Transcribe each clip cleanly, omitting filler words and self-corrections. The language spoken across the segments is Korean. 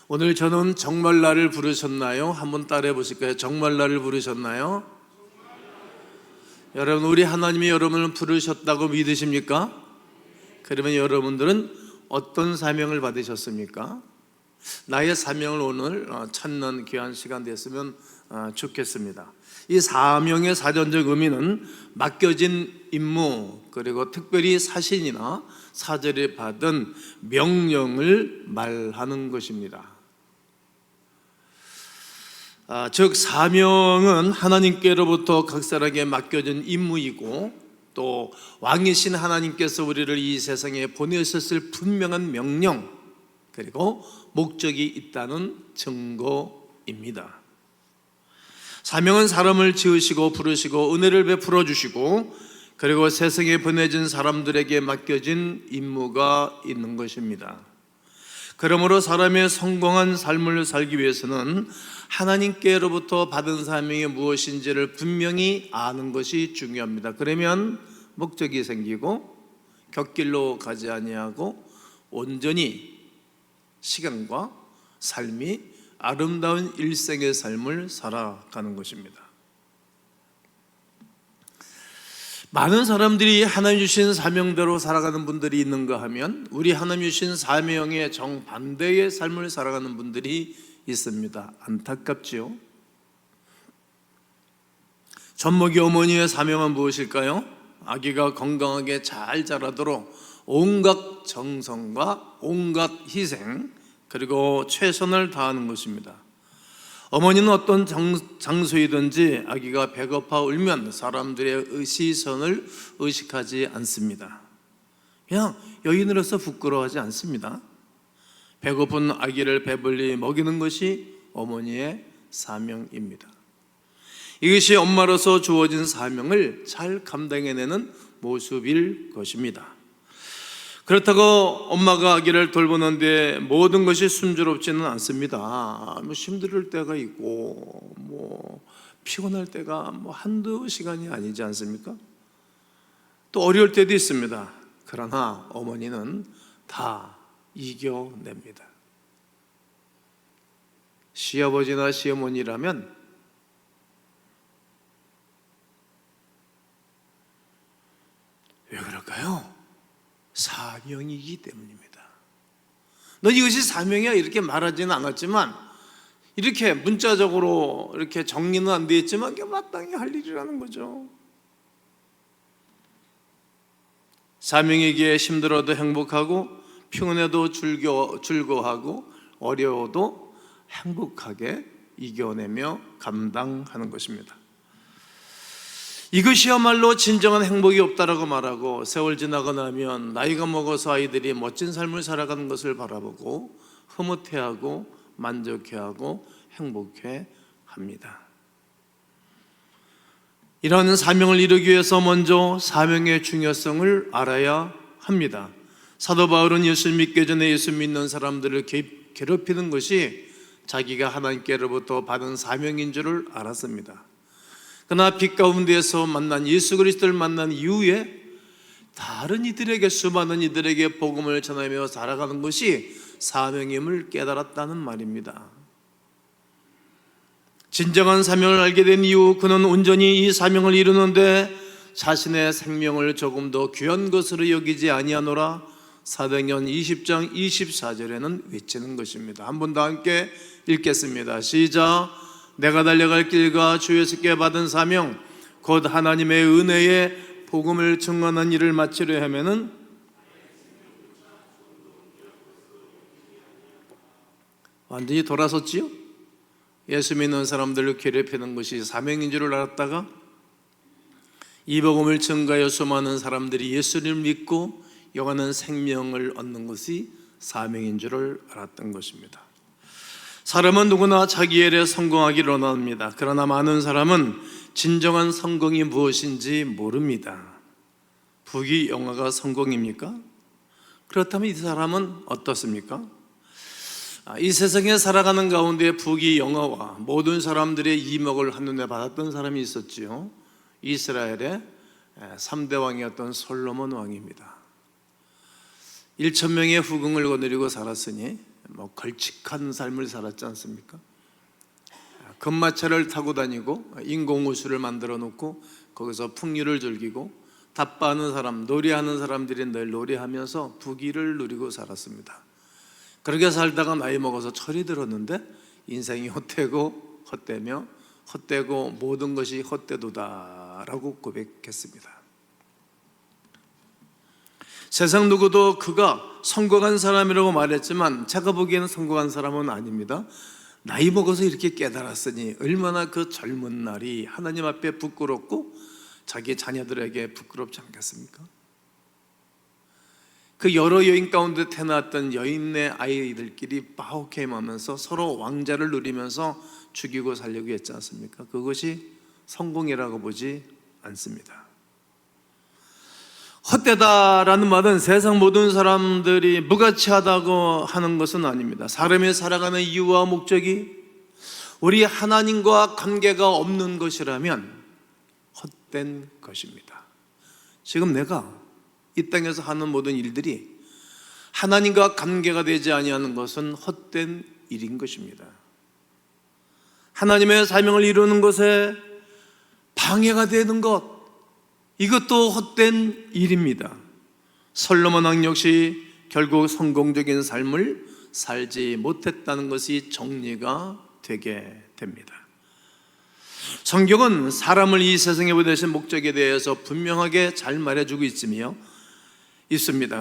오늘 저는 정말 나를 부르셨나요? 한번 따라해 보실까요? 정말 나를 부르셨나요? 여러분, 우리 하나님이 여러분을 부르셨다고 믿으십니까? 그러면 여러분들은 어떤 사명을 받으셨습니까? 나의 사명을 오늘 찾는 귀한 시간 됐으면 좋겠습니다. 이 사명의 사전적 의미는 맡겨진 임무, 그리고 특별히 사신이나 사절에 받은 명령을 말하는 것입니다. 즉 사명은 하나님께로부터 각설하게 맡겨진 임무이고, 또 왕이신 하나님께서 우리를 이 세상에 보내셨을 분명한 명령, 그리고 목적이 있다는 증거입니다. 사명은 사람을 지으시고 부르시고 은혜를 베풀어 주시고, 그리고 세상에 보내진 사람들에게 맡겨진 임무가 있는 것입니다. 그러므로 사람의 성공한 삶을 살기 위해서는 하나님께로부터 받은 사명이 무엇인지를 분명히 아는 것이 중요합니다. 그러면 목적이 생기고 곁길로 가지 아니하고 온전히 시간과 삶이 아름다운 일생의 삶을 살아가는 것입니다. 많은 사람들이 하나님 주신 사명대로 살아가는 분들이 있는가 하면, 우리 하나님 주신 사명의 정반대의 삶을 살아가는 분들이 있습니다. 안타깝지요? 젖먹이 어머니의 사명은 무엇일까요? 아기가 건강하게 잘 자라도록 온갖 정성과 온갖 희생, 그리고 최선을 다하는 것입니다. 어머니는 어떤 장소이든지 아기가 배고파 울면 사람들의 시선을 의식하지 않습니다. 그냥 여인으로서 부끄러워하지 않습니다. 배고픈 아기를 배불리 먹이는 것이 어머니의 사명입니다. 이것이 엄마로서 주어진 사명을 잘 감당해내는 모습일 것입니다. 그렇다고 엄마가 아기를 돌보는데 모든 것이 순조롭지는 않습니다. 힘들 때가 있고 피곤할 때가 한두 시간이 아니지 않습니까? 또 어려울 때도 있습니다. 그러나 어머니는 다 이겨냅니다. 시아버지나 시어머니라면 왜 그럴까요? 사명이기 때문입니다. 너 이것이 사명이야 이렇게 말하지는 않았지만, 이렇게 문자적으로 이렇게 정리는 안 되어 있지만 이게 마땅히 할 일이라는 거죠. 사명이기에 힘들어도 행복하고, 피곤해도 즐거워하고, 어려워도 행복하게 이겨내며 감당하는 것입니다. 이것이야말로 진정한 행복이 없다라고 말하고, 세월 지나고 나면 나이가 먹어서 아이들이 멋진 삶을 살아가는 것을 바라보고 흐뭇해하고 만족해하고 행복해합니다. 이런 사명을 이루기 위해서 먼저 사명의 중요성을 알아야 합니다. 사도 바울은 예수 믿기 전에 예수 믿는 사람들을 괴롭히는 것이 자기가 하나님께로부터 받은 사명인 줄을 알았습니다. 그러나 빛 가운데에서 만난 예수 그리스도를 만난 이후에 다른 이들에게, 수많은 이들에게 복음을 전하며 살아가는 것이 사명임을 깨달았다는 말입니다. 진정한 사명을 알게 된 이후 그는 온전히 이 사명을 이루는데 자신의 생명을 조금 더 귀한 것으로 여기지 아니하노라. 사도행전 20장 24절에는 외치는 것입니다. 한 번 더 함께 읽겠습니다. 시작. 내가 달려갈 길과 주에서께 받은 사명, 곧 하나님의 은혜의 복음을 증언하는 일을 마치려 하면은 완전히 돌아섰지요? 예수 믿는 사람들을 괴롭히는 것이 사명인 줄 알았다가 이 복음을 증가하여 수많은 사람들이 예수를 믿고 영원한 생명을 얻는 것이 사명인 줄을 알았던 것입니다. 사람은 누구나 자기 일에 성공하기를 원합니다. 그러나 많은 사람은 진정한 성공이 무엇인지 모릅니다. 부귀영화가 성공입니까? 그렇다면 이 사람은 어떻습니까? 이 세상에 살아가는 가운데 부귀영화와 모든 사람들의 이목을 한눈에 받았던 사람이 있었지요. 이스라엘의 3대 왕이었던 솔로몬 왕입니다. 1,000명의 후궁을 거느리고 살았으니 걸칙한 삶을 살았지 않습니까? 금마차를 타고 다니고 인공호수를 만들어 놓고 거기서 풍류를 즐기고 답바하는 사람, 놀이하는 사람들이 늘 놀이하면서 부귀를 누리고 살았습니다. 그렇게 살다가 나이 먹어서 철이 들었는데 인생이 헛되고 헛되며 헛되고 모든 것이 헛되도다라고 고백했습니다. 세상 누구도 그가 성공한 사람이라고 말했지만 제가 보기에는 성공한 사람은 아닙니다. 나이 먹어서 이렇게 깨달았으니 얼마나 그 젊은 날이 하나님 앞에 부끄럽고 자기 자녀들에게 부끄럽지 않겠습니까? 그 여러 여인 가운데 태어났던 여인네 아이들끼리 바우케임하면서 서로 왕자를 누리면서 죽이고 살려고 했지 않습니까? 그것이 성공이라고 보지 않습니다. 헛되다라는 말은 세상 모든 사람들이 무가치하다고 하는 것은 아닙니다. 사람이 살아가는 이유와 목적이 우리 하나님과 관계가 없는 것이라면 헛된 것입니다. 지금 내가 이 땅에서 하는 모든 일들이 하나님과 관계가 되지 아니하는 것은 헛된 일인 것입니다. 하나님의 사명을 이루는 것에 방해가 되는 것, 이것도 헛된 일입니다. 솔로몬 왕 역시 결국 성공적인 삶을 살지 못했다는 것이 정리가 되게 됩니다. 성경은 사람을 이 세상에 보내신 목적에 대해서 분명하게 잘 말해주고 있습니다.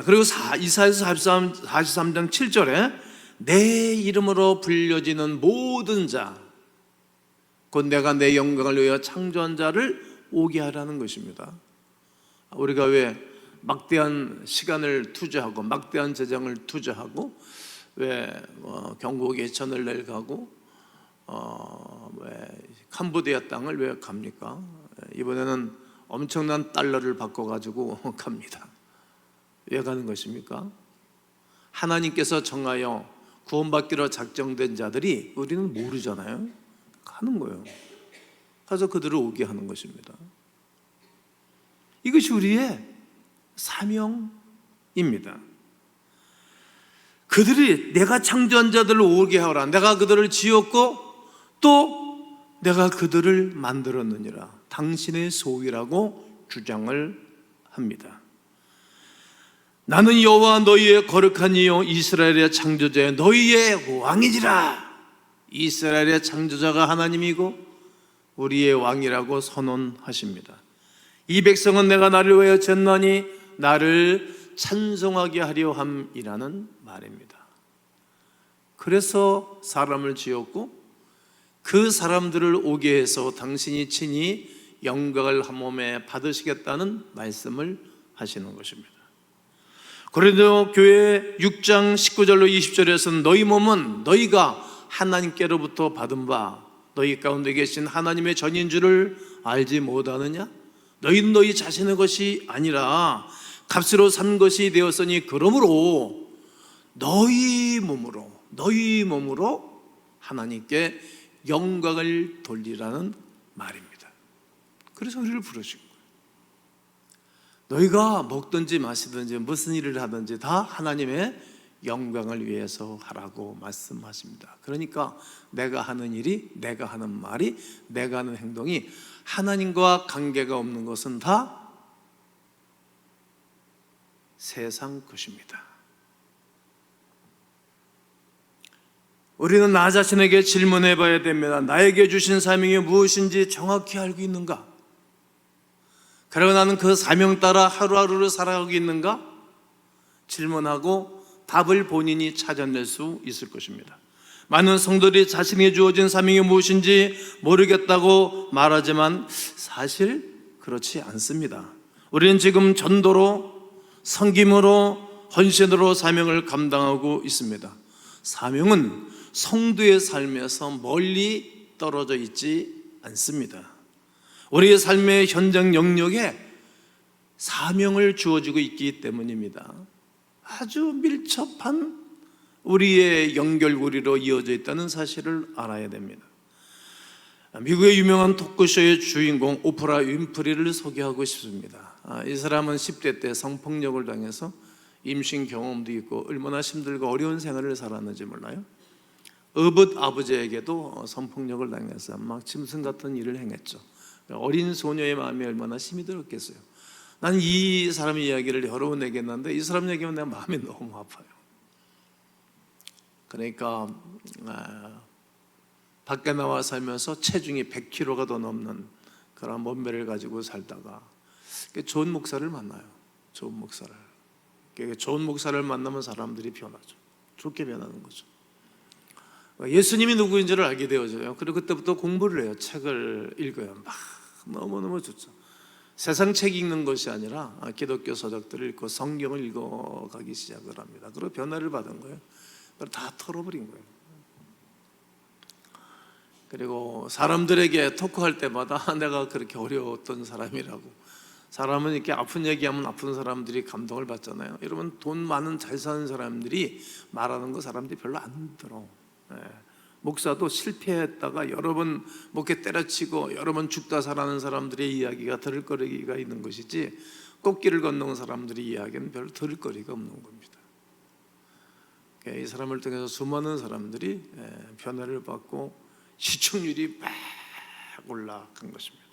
그리고 이사야서 43장 7절에 내 이름으로 불려지는 모든 자, 곧 내가 내 영광을 위하여 창조한 자를 오게 하라는 것입니다. 우리가 왜 막대한 시간을 투자하고 막대한 재정을 투자하고 왜 경고 개천을 내려가고 왜 캄보디아 땅을 왜 갑니까? 이번에는 엄청난 달러를 바꿔가지고 갑니다. 왜 가는 것입니까? 하나님께서 정하여 구원받기로 작정된 자들이 우리는 모르잖아요. 가는 거예요. 가서 그들을 오게 하는 것입니다. 이것이 우리의 사명입니다. 그들이 내가 창조한 자들을 오게 하라, 내가 그들을 지었고 또 내가 그들을 만들었느니라, 당신의 소유라고 주장을 합니다. 나는 여호와 너희의 거룩한 이요 이스라엘의 창조자여 너희의 왕이니라. 이스라엘의 창조자가 하나님이고 우리의 왕이라고 선언하십니다. 이 백성은 내가 나를 위하여 졌나니 나를 찬송하게 하려 함이라는 말입니다. 그래서 사람을 지었고 그 사람들을 오게 해서 당신이 친히 영광을 한 몸에 받으시겠다는 말씀을 하시는 것입니다. 고린도 교회 6장 19절로 20절에서는 너희 몸은 너희가 하나님께로부터 받은 바 너희 가운데 계신 하나님의 전인 줄을 알지 못하느냐? 너희는 너희 자신의 것이 아니라 값으로 산 것이 되었으니 그러므로 너희 몸으로 하나님께 영광을 돌리라는 말입니다. 그래서 우리를 부르신 거예요. 너희가 먹든지 마시든지 무슨 일을 하든지 다 하나님의 영광을 위해서 하라고 말씀하십니다. 그러니까 내가 하는 일이, 내가 하는 말이, 내가 하는 행동이 하나님과 관계가 없는 것은 다 세상 것입니다. 우리는 나 자신에게 질문해 봐야 됩니다. 나에게 주신 사명이 무엇인지 정확히 알고 있는가? 그리고 나는 그 사명 따라 하루하루를 살아가고 있는가? 질문하고 답을 본인이 찾아낼 수 있을 것입니다. 많은 성도들이 자신에게 주어진 사명이 무엇인지 모르겠다고 말하지만 사실 그렇지 않습니다. 우리는 지금 전도로, 섬김으로, 헌신으로 사명을 감당하고 있습니다. 사명은 성도의 삶에서 멀리 떨어져 있지 않습니다. 우리의 삶의 현장 영역에 사명을 주어지고 있기 때문입니다. 아주 밀접한 우리의 연결고리로 이어져 있다는 사실을 알아야 됩니다. 미국의 유명한 토크쇼의 주인공 오프라 윈프리를 소개하고 싶습니다. 이 사람은 10대 때 성폭력을 당해서 임신 경험도 있고 얼마나 힘들고 어려운 생활을 살았는지 몰라요? 어붓 아버지에게도 성폭력을 당해서 막 짐승 같은 일을 행했죠. 어린 소녀의 마음이 얼마나 힘이 들었겠어요. 난 이 사람 이야기를 여러 번 얘기했는데 이 사람 얘기하면 내가 마음이 너무 아파요. 그러니까 밖에 나와 살면서 체중이 100kg가 더 넘는 그런 몸매를 가지고 살다가 좋은 목사를 만나요. 좋은 목사를. 좋은 목사를 만나면 사람들이 변하죠. 좋게 변하는 거죠. 예수님이 누구인지를 알게 되어져요. 그리고 그때부터 공부를 해요. 책을 읽어요. 막 너무너무 좋죠. 세상 책 읽는 것이 아니라 기독교 서적들을 읽고 성경을 읽어가기 시작을 합니다. 그리고 변화를 받은 거예요. 다 털어버린 거예요. 그리고 사람들에게 토크할 때마다 내가 그렇게 어려웠던 사람이라고. 사람은 이렇게 아픈 얘기하면 아픈 사람들이 감동을 받잖아요. 여러분, 돈 많은 잘 사는 사람들이 말하는 거 사람들이 별로 안 들어. 목사도 실패했다가 여러 번 목에 때려치고 여러 번 죽다 살아난 사람들의 이야기가 들을 거리가 있는 것이지, 꽃길을 건너온 사람들의 이야기는 별로 들을 거리가 없는 겁니다. 이 사람을 통해서 수많은 사람들이 변화를 받고 시청률이 막 올라간 것입니다.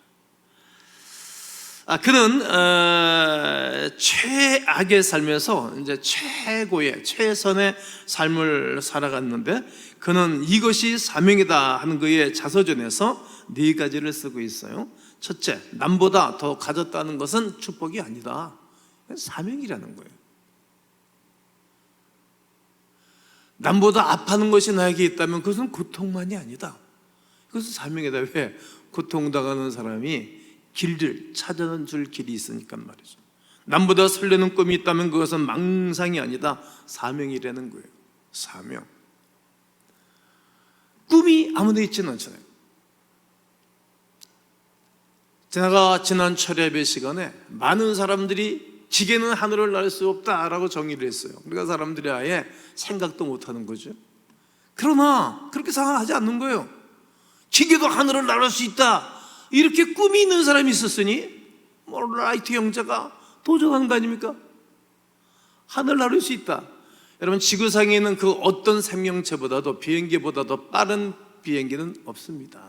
그는 최악의 삶에서 이제 최고의 최선의 삶을 살아갔는데, 그는 이것이 사명이다 하는 그의 자서전에서 4가지를 쓰고 있어요. 첫째, 남보다 더 가졌다는 것은 축복이 아니다. 사명이라는 거예요. 남보다 아파하는 것이 나에게 있다면 그것은 고통만이 아니다. 그것은 사명이다. 왜? 고통당하는 사람이 길을 찾아줄 길이 있으니까 말이죠. 남보다 설레는 꿈이 있다면 그것은 망상이 아니다. 사명이라는 거예요. 사명. 꿈이 아무데 있지는 않잖아요. 제가 지난 철야 예배 시간에 많은 사람들이 지게는 하늘을 날 수 없다라고 정의를 했어요. 그러니까 사람들이 아예 생각도 못하는 거죠. 그러나 그렇게 생각하지 않는 거예요. 지게도 하늘을 날 수 있다, 이렇게 꿈이 있는 사람이 있었으니 라이트 형제가 도전하는 거 아닙니까? 하늘 나를 수 있다. 여러분, 지구상에 있는 그 어떤 생명체보다도, 비행기보다도 빠른 비행기는 없습니다.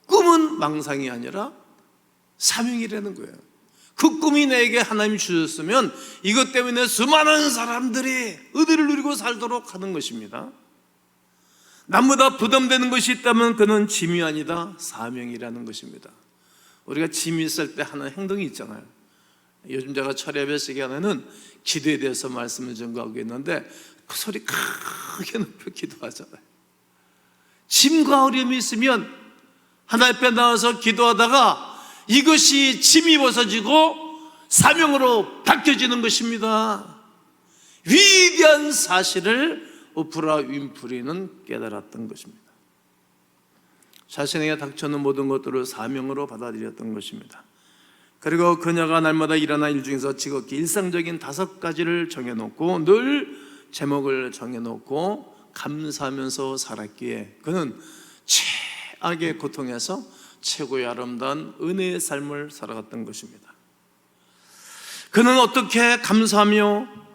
꿈은 망상이 아니라 사명이라는 거예요. 그 꿈이 내게 하나님이 주셨으면 이것 때문에 수많은 사람들이 의미를 누리고 살도록 하는 것입니다. 남보다 부담되는 것이 있다면 그는 짐이 아니다. 사명이라는 것입니다. 우리가 짐이 있을 때 하는 행동이 있잖아요. 요즘 제가 철야 예배 시간에는 기도에 대해서 말씀을 전가하고 있는데 그 소리 크게 높여 기도하잖아요. 짐과 어려움이 있으면 하나님 앞에 나와서 기도하다가 이것이 짐이 벗어지고 사명으로 바뀌어지는 것입니다. 위대한 사실을 오프라 윈프리는 깨달았던 것입니다. 자신에게 닥쳐오는 모든 것들을 사명으로 받아들였던 것입니다. 그리고 그녀가 날마다 일어난 일 중에서 지극히 일상적인 5가지를 정해놓고, 늘 제목을 정해놓고 감사하면서 살았기에 그는 최악의 고통에서 최고의 아름다운 은혜의 삶을 살아갔던 것입니다. 그는 어떻게 감사하며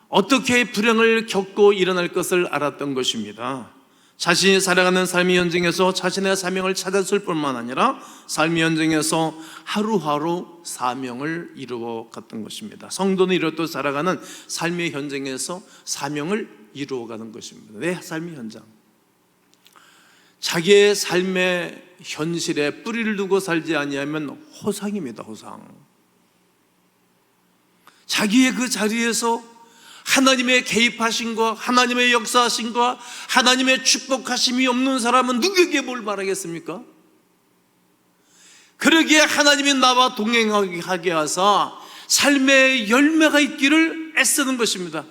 어떻게 불행을 겪고 일어날 것을 알았던 것입니다. 자신이 살아가는 삶의 현장에서 자신의 사명을 찾았을 뿐만 아니라 삶의 현장에서 하루하루 사명을 이루어 갔던 것입니다. 성도는 이렇듯 살아가는 삶의 현장에서 사명을 이루어가는 것입니다. 내 삶의 현장, 자기의 삶의 현실에 뿌리를 두고 살지 아니하면 호상입니다. 호상. 자기의 그 자리에서 하나님의 개입하심과 하나님의 역사하심과 하나님의 축복하심이 없는 사람은 누구에게 뭘 바라겠습니까? 그러기에 하나님이 나와 동행하게 하사 삶의 열매가 있기를 애쓰는 것입니다.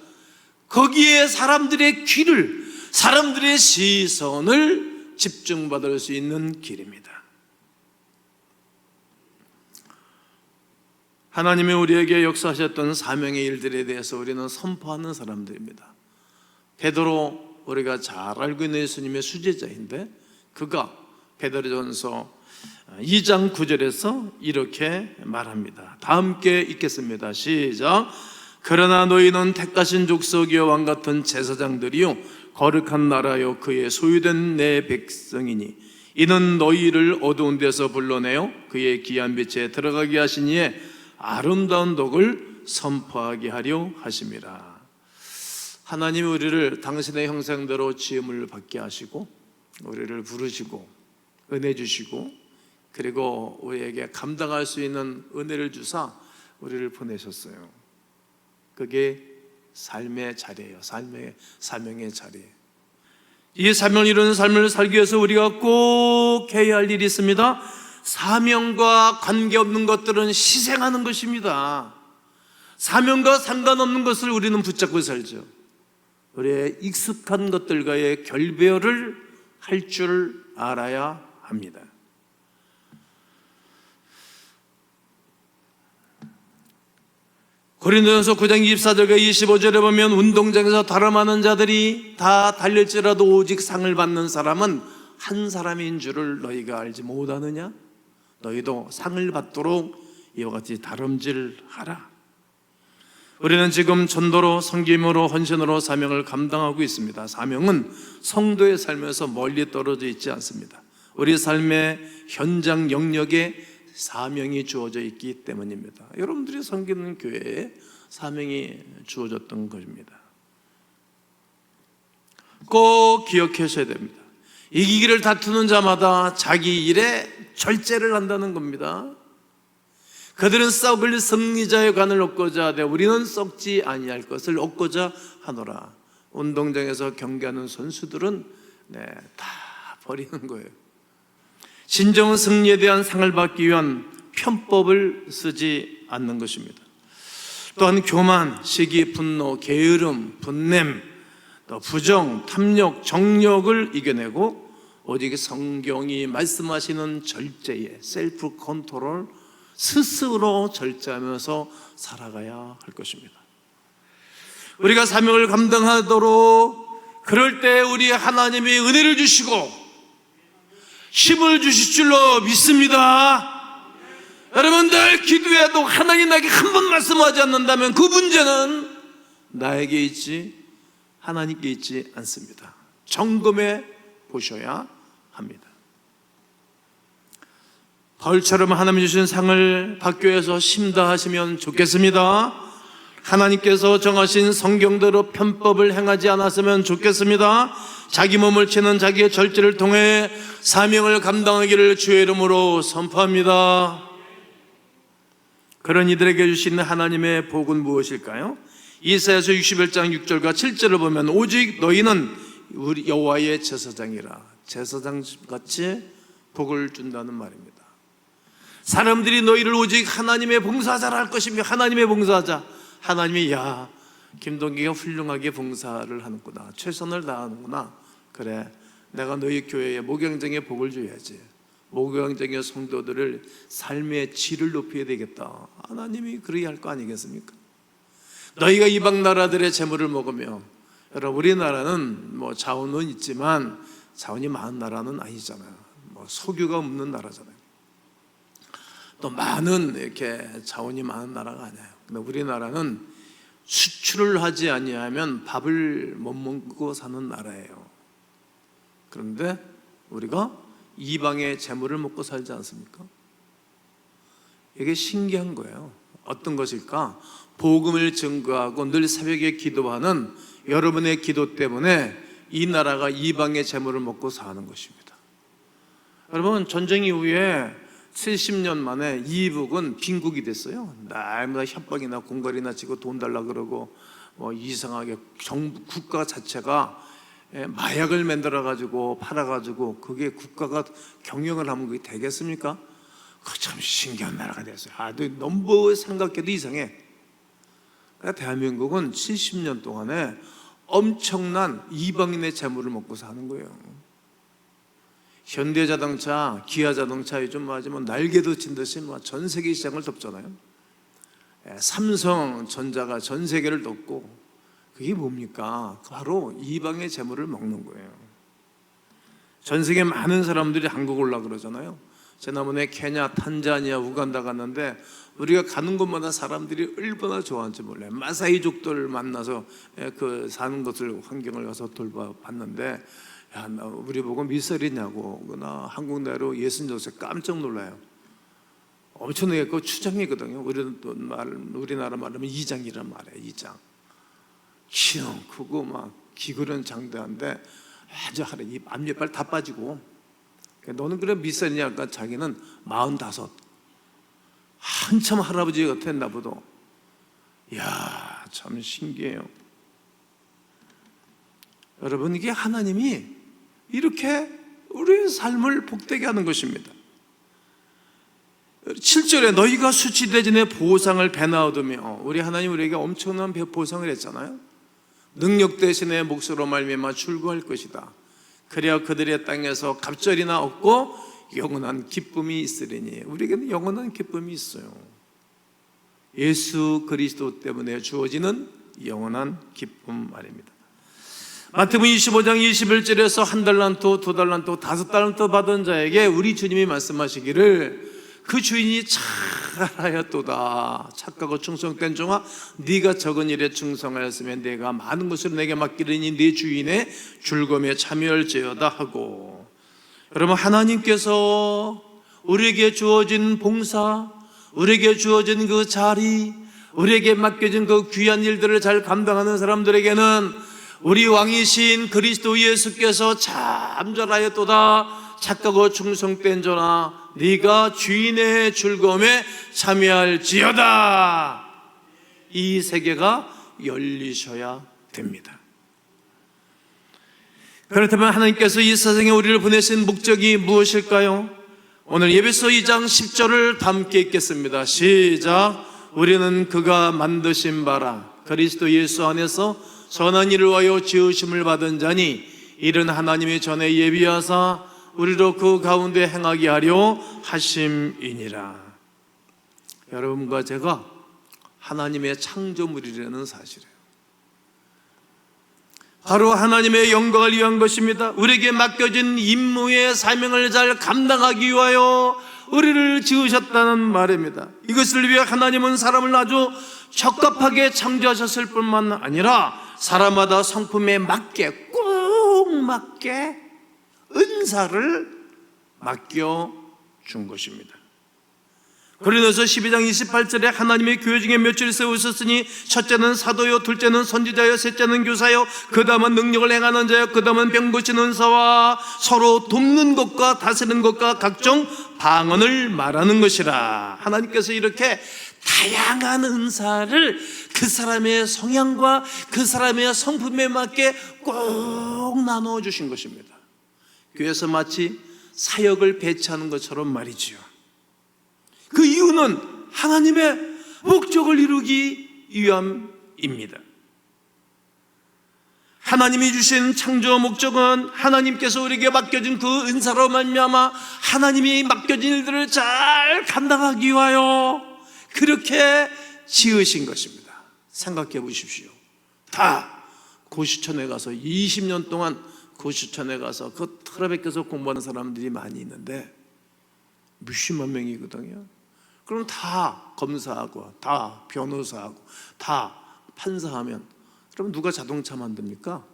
거기에 사람들의 귀를, 사람들의 시선을 집중받을 수 있는 길입니다. 하나님이 우리에게 역사하셨던 사명의 일들에 대해서 우리는 선포하는 사람들입니다. 베드로, 우리가 잘 알고 있는 예수님의 수제자인데, 그가 베드로전서 2장 9절에서 이렇게 말합니다. 다 함께 읽겠습니다. 시작. 그러나 너희는 택하신 족속이요 왕 같은 제사장들이요 거룩한 나라요 그의 소유된 내 백성이니 이는 너희를 어두운 데서 불러내어 그의 귀한 빛에 들어가게 하시니에 아름다운 덕을 선포하게 하려 하심이라. 하나님이 우리를 당신의 형상대로 지음을 받게 하시고 우리를 부르시고 은혜 주시고 그리고 우리에게 감당할 수 있는 은혜를 주사 우리를 보내셨어요. 그게 삶의 자리예요. 사명의 자리예요. 이 사명을 이루는 삶을 살기 위해서 우리가 꼭 해야 할 일이 있습니다. 사명과 관계없는 것들은 희생하는 것입니다. 사명과 상관없는 것을 우리는 붙잡고 살죠. 우리의 익숙한 것들과의 결별을 할 줄 알아야 합니다. 고린도전서 9장 24절과 25절에 보면 운동장에서 다름하는 자들이 다 달릴지라도 오직 상을 받는 사람은 한 사람인 줄을 너희가 알지 못하느냐? 너희도 상을 받도록 이와 같이 다름질하라. 우리는 지금 전도로 섬김으로 헌신으로 사명을 감당하고 있습니다. 사명은 성도의 삶에서 멀리 떨어져 있지 않습니다. 우리 삶의 현장 영역에 사명이 주어져 있기 때문입니다. 여러분들이 섬기는 교회에 사명이 주어졌던 것입니다. 꼭 기억하셔야 됩니다. 이기기를 다투는 자마다 자기 일에 절제를 한다는 겁니다. 그들은 썩을 승리자의 관을 얻고자 하되 우리는 썩지 아니할 것을 얻고자 하노라. 운동장에서 경기하는 선수들은 다 버리는 거예요. 진정한 승리에 대한 상을 받기 위한 편법을 쓰지 않는 것입니다. 또한 교만, 시기, 분노, 게으름, 분냄, 또 부정, 탐욕, 정욕을 이겨내고 오직 성경이 말씀하시는 절제에 셀프 컨트롤, 스스로 절제하면서 살아가야 할 것입니다. 우리가 사명을 감당하도록 그럴 때 우리 하나님이 은혜를 주시고 힘을 주실 줄로 믿습니다. 여러분들 기도해도 하나님 나에게 한 번 말씀하지 않는다면 그 문제는 나에게 있지 하나님께 있지 않습니다. 점검해 보셔야 합니다. 바울처럼 하나님 주신 상을 받기 위해서 심다하시면 좋겠습니다. 하나님께서 정하신 성경대로 편법을 행하지 않았으면 좋겠습니다. 자기 몸을 치는 자기의 절제를 통해 사명을 감당하기를 주의 이름으로 선포합니다. 그런 이들에게 주시는 하나님의 복은 무엇일까요? 이사야서 61장 6절과 7절을 보면 오직 너희는 우리 여호와의 제사장이라, 제사장같이 복을 준다는 말입니다. 사람들이 너희를 오직 하나님의 봉사자라 할 것이며 하나님의 봉사자, 하나님이 야 김동기가 훌륭하게 봉사를 하는구나, 최선을 다하는구나, 그래 내가 너희 교회에 목양정에 복을 줘야지, 목양정의 성도들을 삶의 질을 높여야 되겠다, 하나님이 그러게 할 거 아니겠습니까? 너희가 이방 나라들의 재물을 먹으며, 여러분 우리나라는 뭐 자원은 있지만 자원이 많은 나라는 아니잖아요. 뭐 석유가 없는 나라잖아요. 또 많은 이렇게 자원이 많은 나라가 아니에요. 근데 우리나라는 수출을 하지 아니하면 밥을 못 먹고 사는 나라예요. 그런데 우리가 이방의 재물을 먹고 살지 않습니까? 이게 신기한 거예요. 어떤 것일까? 복음을 증거하고 늘 새벽에 기도하는 여러분의 기도 때문에 이 나라가 이방의 재물을 먹고 사는 것입니다. 여러분 전쟁 이후에 70년 만에 이북은 빈국이 됐어요. 날마다 협박이나 공갈이나 치고 돈 달라 그러고 뭐 이상하게 정부 국가 자체가 마약을 만들어 가지고 팔아 가지고 그게 국가가 경영을 하면 그게 되겠습니까? 그 참 신기한 나라가 됐어요. 너무 생각해도 이상해. 그러니까 대한민국은 70년 동안에 엄청난 이방인의 재물을 먹고 사는 거예요. 현대자동차, 기아자동차 요즘 맞으면 날개도 친 듯이 전 세계 시장을 덮잖아요. 삼성전자가 전 세계를 덮고, 그게 뭡니까? 바로 이방의 재물을 먹는 거예요. 전 세계 많은 사람들이 한국 오려고 그러잖아요. 지난번에 케냐, 탄자니아, 우간다 갔는데 우리가 가는 곳마다 사람들이 얼마나 좋아하는지 몰라요. 마사이족들 만나서 그 사는 것을 환경을 가서 돌봐봤는데, 야, 나 우리 보고 몇 살이냐고, 나 한국 나이로 66세 깜짝 놀라요. 엄청나게 그 추장이거든요. 우리나라 말하면 이장이란 말이에요. 이장. 키는 크고 막 기글은 장대한데 아주 하래 이 앞니빨 다 빠지고. 너는 그래 몇 살이냐? 그러니까 자기는 45. 한참 할아버지 같았나 보다. 이야, 참 신기해요. 여러분, 이게 하나님이 이렇게 우리의 삶을 복되게 하는 것입니다. 7절에 너희가 수치되지 내 보상을 배나 얻으며, 우리 하나님 우리에게 엄청난 보상을 했잖아요. 능력 대신에 몫으로 말미암아 출구할 것이다. 그래야 그들의 땅에서 갑절이나 얻고 영원한 기쁨이 있으리니. 우리에게는 영원한 기쁨이 있어요. 예수 그리스도 때문에 주어지는 영원한 기쁨 말입니다. 마태복음 25장 21절에서 1달란트, 2달란트, 5달란트 받은 자에게 우리 주님이 말씀하시기를 그 주인이 잘하였도다. 착하고 충성된 종아, 네가 적은 일에 충성하였으면 내가 많은 것을 내게 맡기리니 네 주인의 즐거움에 참여할지어다 하고. 여러분, 하나님께서 우리에게 주어진 봉사, 우리에게 주어진 그 자리, 우리에게 맡겨진 그 귀한 일들을 잘 감당하는 사람들에게는 우리 왕이신 그리스도 예수께서 참 잘하였도다. 착하고 충성된 자나 네가 주인의 즐거움에 참여할지어다. 이 세계가 열리셔야 됩니다. 그렇다면 하나님께서 이 세상에 우리를 보내신 목적이 무엇일까요? 오늘 에베소 2장 10절을 다 함께 읽겠습니다. 시작. 우리는 그가 만드신 바라 그리스도 예수 안에서 선한 일을 위하여 지으심을 받은 자니 이른 하나님이 전에 예비하사 우리로 그 가운데 행하게 하려 하심이니라. 여러분과 제가 하나님의 창조물이라는 사실이에요. 바로 하나님의 영광을 위한 것입니다. 우리에게 맡겨진 임무의 사명을 잘 감당하기 위하여 우리를 지으셨다는 말입니다. 이것을 위해 하나님은 사람을 아주 적합하게 창조하셨을 뿐만 아니라 사람마다 성품에 맞게 꼭 맞게 은사를 맡겨준 것입니다. 고린도서 12장 28절에 하나님의 교회 중에 몇 줄을 세우셨으니 첫째는 사도요, 둘째는 선지자요, 셋째는 교사요, 그 다음은 능력을 행하는 자요, 그 다음은 병 고치는 은사와 서로 돕는 것과 다스리는 것과 각종 방언을 말하는 것이라. 하나님께서 이렇게 다양한 은사를 그 사람의 성향과 그 사람의 성품에 맞게 꼭 나누어 주신 것입니다. 교회에서 마치 사역을 배치하는 것처럼 말이지요. 그 이유는 하나님의 목적을 이루기 위함입니다. 하나님이 주신 창조 목적은 하나님께서 우리에게 맡겨진 그 은사로 말미암아 하나님이 맡겨진 일들을 잘 감당하기 위하여 그렇게 지으신 것입니다. 생각해 보십시오. 다 고시촌에 가서 20년 동안 고시촌에 가서 그 틀어박혀서 공부하는 사람들이 많이 있는데 몇십만 명이거든요. 그럼 다 검사하고 다 변호사하고 다 판사하면 그럼 누가 자동차 만듭니까?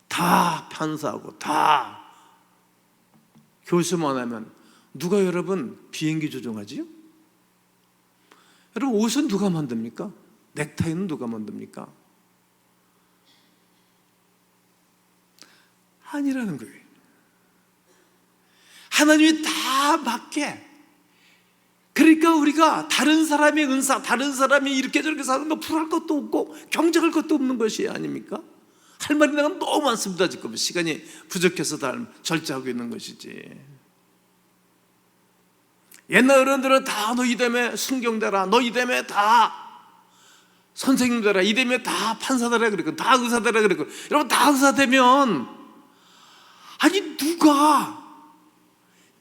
다 판사하고 다 교수만 하면 누가 여러분 비행기 조종하지요? 여러분 옷은 누가 만듭니까? 넥타이는 누가 만듭니까? 아니라는 거예요. 하나님이 다 맞게. 그러니까 우리가 다른 사람의 은사, 다른 사람이 이렇게 저렇게 사는 거 풀할 것도 없고 경쟁할 것도 없는 것이 아닙니까? 할 말이 내가 너무 많습니다. 지금 시간이 부족해서 다 절제하고 있는 것이지. 옛날 어른들은 다 너 이대매 순경대라, 너 이대매 다 선생님대라, 이대매 다 판사대라 그랬고 다 의사대라 그랬고. 여러분 다 의사 되면 아니 누가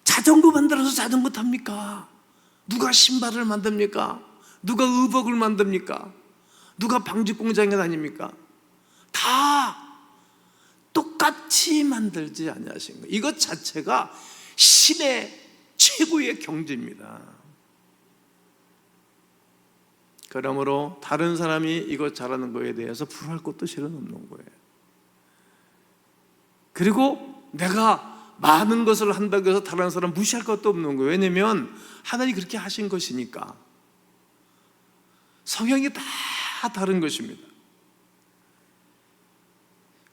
자전거 만들어서 자전거 탑니까? 누가 신발을 만듭니까? 누가 의복을 만듭니까? 누가 방직 공장에 다닙니까? 다 똑같이 다시 만들지 아니하신 것, 이것 자체가 신의 최고의 경지입니다. 그러므로 다른 사람이 이것 잘하는 거에 대해서 부러워할 것도 실은 없는 거예요. 그리고 내가 많은 것을 한다고 해서 다른 사람 무시할 것도 없는 거예요. 왜냐하면 하나님이 그렇게 하신 것이니까. 성향이 다 다른 것입니다.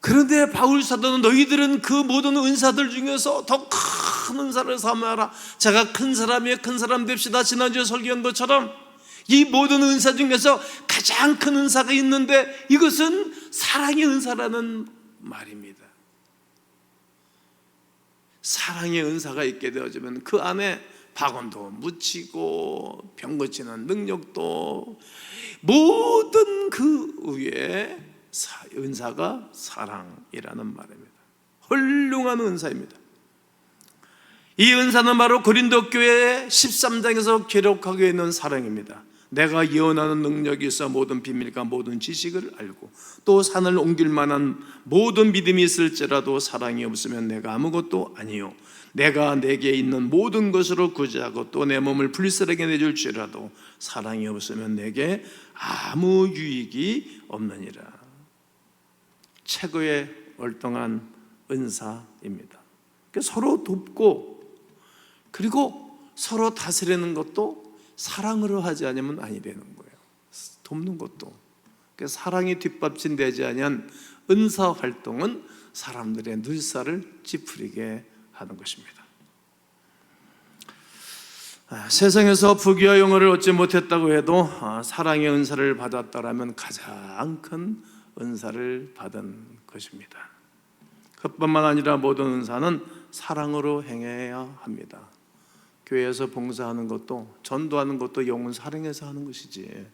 그런데 바울 사도는 너희들은 그 모든 은사들 중에서 더 큰 은사를 삼아라. 제가 큰 사람이에요, 큰 사람 됩시다 지난주에 설교한 것처럼 이 모든 은사 중에서 가장 큰 은사가 있는데 이것은 사랑의 은사라는 말입니다. 사랑의 은사가 있게 되어지면 그 안에 박원도 묻히고 병 고치는 능력도 모든 그 위에 은사가 사랑이라는 말입니다. 훌륭한 은사입니다. 이 은사는 바로 고린도 교회 13장에서 기록하고 있는 사랑입니다. 내가 예언하는 능력이 있어 모든 비밀과 모든 지식을 알고 또 산을 옮길 만한 모든 믿음이 있을지라도 사랑이 없으면 내가 아무것도 아니요 내가 내게 있는 모든 것으로 구제하고 또 내 몸을 불쌍하게 내줄지라도 사랑이 없으면 내게 아무 유익이 없느니라. 최고의 월등한 은사입니다. 서로 돕고 그리고 서로 다스리는 것도 사랑으로 하지 않으면 아니 되는 거예요. 돕는 것도. 사랑이 뒷받침되지 아니한 은사 활동은 사람들의 눈살을 찌푸리게 하는 것입니다. 세상에서 부귀와 영화를 얻지 못했다고 해도 사랑의 은사를 받았다라면 가장 큰 은사를 받은 것입니다. 그뿐만 아니라 모든 은사는 사랑으로 행해야 합니다. 교회에서 봉사하는 것도 전도하는 것도 영혼 사랑해서 하는 것이지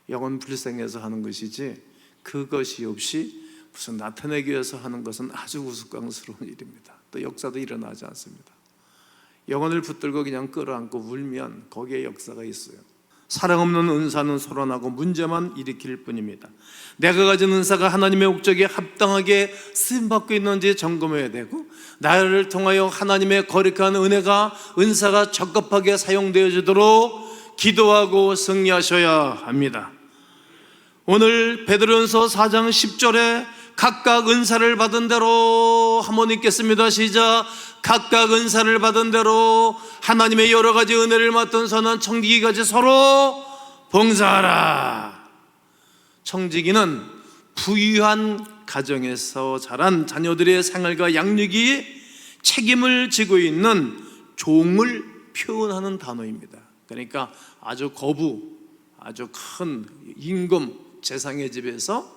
영혼 불쌍해서 하는 것이지 그것이 없이 무슨 나타내기 위해서 하는 것은 아주 우스꽝스러운 일입니다. 또 역사도 일어나지 않습니다. 영혼을 붙들고 그냥 끌어안고 울면 거기에 역사가 있어요. 사랑 없는 은사는 소란하고 문제만 일으킬 뿐입니다. 내가 가진 은사가 하나님의 목적에 합당하게 쓰임받고 있는지 점검해야 되고 나를 통하여 하나님의 거룩한 은사가 적합하게 사용되어지도록 기도하고 승리하셔야 합니다. 오늘 베드로전서 4장 10절에 각각 은사를 받은 대로 한번 읽겠습니다. 시작. 각각 은사를 받은 대로 하나님의 여러 가지 은혜를 맡은 선한 청지기까지 서로 봉사하라. 청지기는 부유한 가정에서 자란 자녀들의 생활과 양육이 책임을 지고 있는 종을 표현하는 단어입니다. 그러니까 아주 아주 큰 임금 재상의 집에서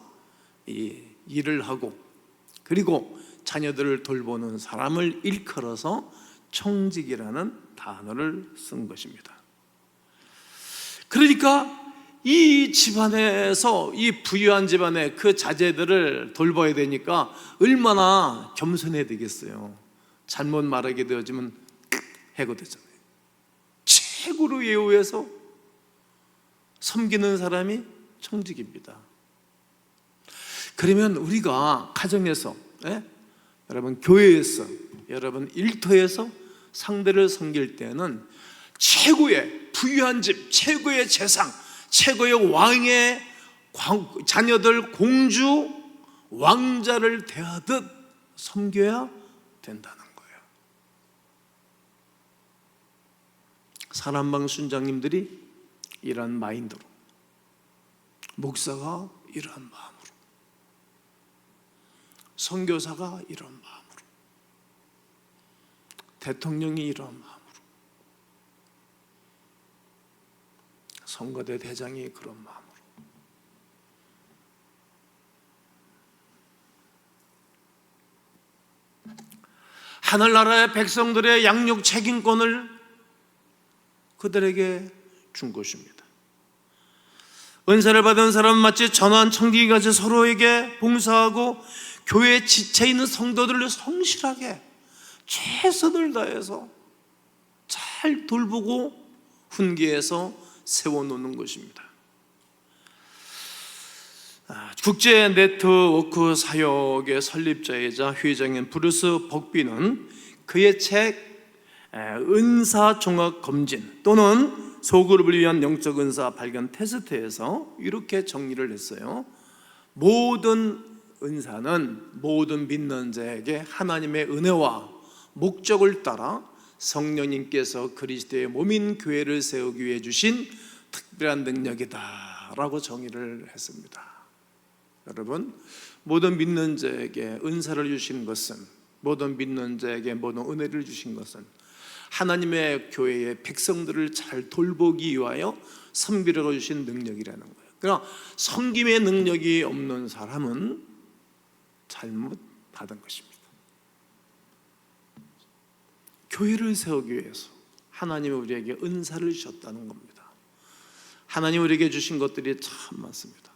일을 하고 그리고 자녀들을 돌보는 사람을 일컬어서 청직이라는 단어를 쓴 것입니다. 그러니까 이 집안에서 이 부유한 집안의 그 자제들을 돌봐야 되니까 얼마나 겸손해야 되겠어요. 잘못 말하게 되어지면 해고되잖아요. 최고로 예우해서 섬기는 사람이 청직입니다. 그러면 우리가 가정에서 여러분 교회에서 여러분 일터에서 상대를 섬길 때는 최고의 부유한 집, 최고의 재상, 최고의 왕의 자녀들 공주, 왕자를 대하듯 섬겨야 된다는 거예요. 산한방 순장님들이 이러한 마인드로, 목사가 이러한 마음으로, 선교사가 이런 마음으로, 대통령이 이런 마음으로, 선거대 대장이 그런 마음으로 하늘나라의 백성들의 양육 책임권을 그들에게 준 것입니다. 은사를 받은 사람은 마치 전환 청지기같이 서로에게 봉사하고 교회에 지쳐 있는 성도들을 성실하게 최선을 다해서 잘 돌보고 훈계해서 세워놓는 것입니다. 국제 네트워크 사역의 설립자이자 회장인 브루스 벅비는 그의 책 은사 종합 검진 또는 소그룹을 위한 영적 은사 발견 테스트에서 이렇게 정리를 했어요. 모든 은사는 모든 믿는 자에게 하나님의 은혜와 목적을 따라 성령님께서 그리스도의 몸인 교회를 세우기 위해 주신 특별한 능력이다 라고 정의를 했습니다. 여러분, 모든 믿는 자에게 은사를 주신 것은, 모든 믿는 자에게 모든 은혜를 주신 것은 하나님의 교회의 백성들을 잘 돌보기 위하여 섬기려고 주신 능력이라는 거예요. 그러나 섬김의 능력이 없는 사람은 잘못 받은 것입니다. 교회를 세우기 위해서 하나님이 우리에게 은사를 주셨다는 겁니다. 하나님 우리에게 주신 것들이 참 많습니다.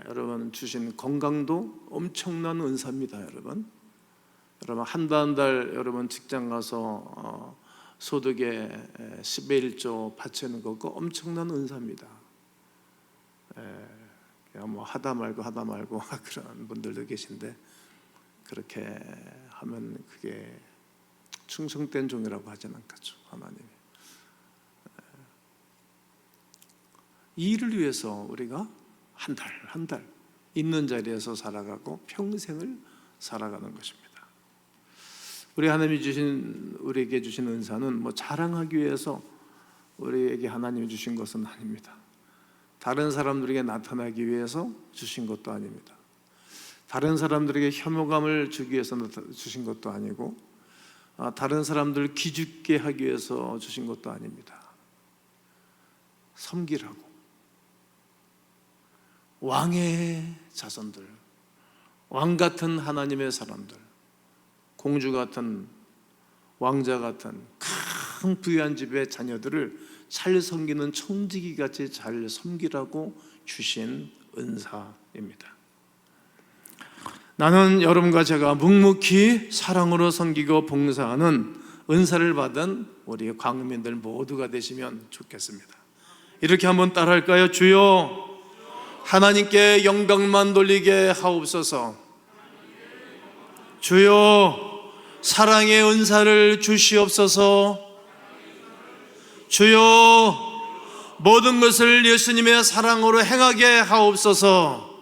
여러분, 주신 건강도 엄청난 은사입니다. 여러분 한 달 한 달 여러분 직장 가서 소득의 10의 1조 바치는 거고 엄청난 은사입니다. 그냥 뭐 하다 말고 그런 분들도 계신데, 그렇게 하면 그게 충성된 종이라고 하진 않겠죠. 하나님이 이 일을 위해서 우리가 한 달 있는 자리에서 살아가고 평생을 살아가는 것입니다. 우리 하나님이 우리에게 주신 은사는 뭐 자랑하기 위해서 우리에게 하나님이 주신 것은 아닙니다. 다른 사람들에게 나타나기 위해서 주신 것도 아닙니다. 다른 사람들에게 혐오감을 주기 위해서 주신 것도 아니고, 다른 사람들을 기죽게 하기 위해서 주신 것도 아닙니다. 섬기라고. 왕의 자손들, 왕 같은 하나님의 사람들, 공주 같은, 왕자 같은 큰 부유한 집의 자녀들을 잘 섬기는 청지기같이 잘 섬기라고 주신 은사입니다. 나는 여러분과 제가 묵묵히 사랑으로 섬기고 봉사하는 은사를 받은 우리 광민들 모두가 되시면 좋겠습니다. 이렇게 한번 따라할까요? 주여, 하나님께 영광만 돌리게 하옵소서. 주여, 사랑의 은사를 주시옵소서. 주여, 모든 것을 예수님의 사랑으로 행하게 하옵소서.